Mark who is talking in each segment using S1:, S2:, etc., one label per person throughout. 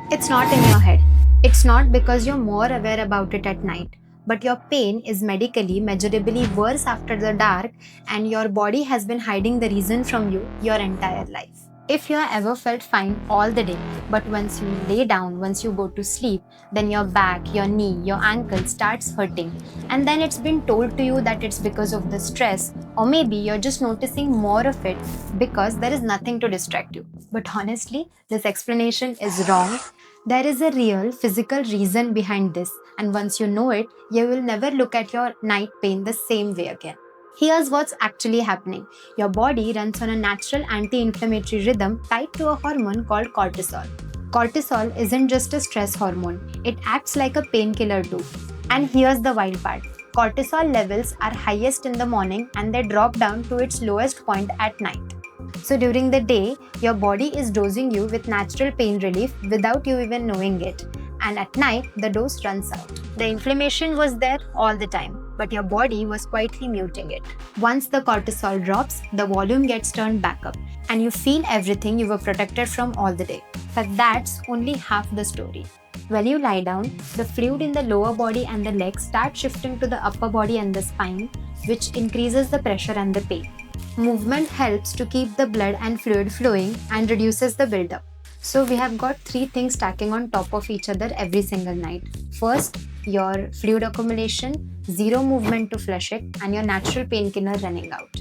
S1: It's not in your head. It's not because you're more aware about it at night. But your pain is medically, measurably worse after the dark, and your body has been hiding the reason from you your entire life. If you have ever felt fine all the day, but once you lay down, once you go to sleep, then your back, your knee, your ankle starts hurting, and then it's been told to you that it's because of the stress, or maybe you're just noticing more of it because there is nothing to distract you. But honestly, this explanation is wrong. There is a real physical reason behind this, and once you know it, you will never look at your night pain the same way again. Here's what's actually happening. Your body runs on a natural anti inflammatory rhythm tied to a hormone called cortisol. Cortisol isn't just a stress hormone, it acts like a painkiller too. And here's the wild part, cortisol levels are highest in the morning and they drop down to its lowest point at night. So during the day, your body is dosing you with natural pain relief without you even knowing it. And at night, the dose runs out. The inflammation was there all the time, but your body was quietly muting it. Once the cortisol drops, the volume gets turned back up, and you feel everything you were protected from all the day. But that's only half the story. When you lie down, the fluid in the lower body and the legs start shifting to the upper body and the spine, which increases the pressure and the pain. Movement helps to keep the blood and fluid flowing and reduces the buildup. So we have got three things stacking on top of each other every single night. First, your fluid accumulation, zero movement to flush it, and your natural painkiller running out.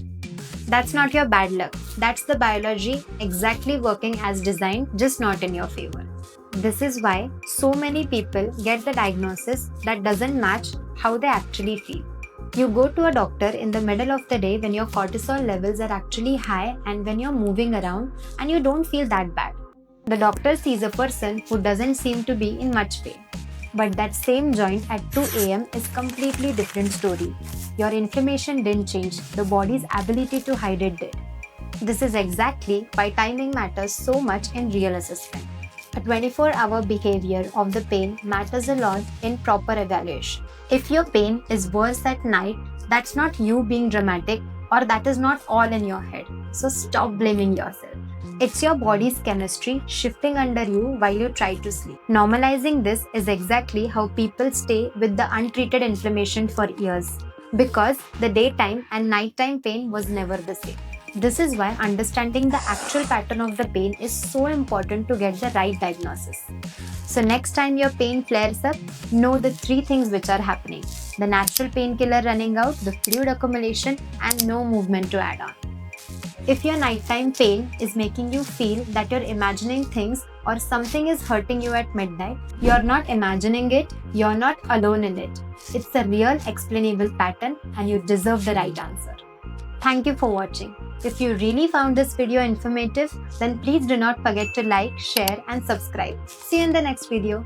S1: That's not your bad luck. That's the biology exactly working as designed, just not in your favor. This is why so many people get the diagnosis that doesn't match how they actually feel. You go to a doctor in the middle of the day when your cortisol levels are actually high and when you're moving around and you don't feel that bad. The doctor sees a person who doesn't seem to be in much pain. But that same joint at 2 am is completely different story. Your inflammation didn't change, the body's ability to hide it did. This is exactly why timing matters so much in real assessment. A 24-hour behavior of the pain matters a lot in proper evaluation. If your pain is worse at night, that's not you being dramatic or that is not all in your head. So stop blaming yourself. It's your body's chemistry shifting under you while you try to sleep. Normalizing this is exactly how people stay with the untreated inflammation for years. Because the daytime and nighttime pain was never the same. This is why understanding the actual pattern of the pain is so important to get the right diagnosis. So next time your pain flares up, know the three things which are happening. The natural painkiller running out, the fluid accumulation, and no movement to add on. If your nighttime pain is making you feel that you're imagining things or something is hurting you at midnight, you're not imagining it, you're not alone in it. It's a real explainable pattern and you deserve the right answer. Thank you for watching. If you really found this video informative, then please do not forget to like, share and subscribe. See you in the next video.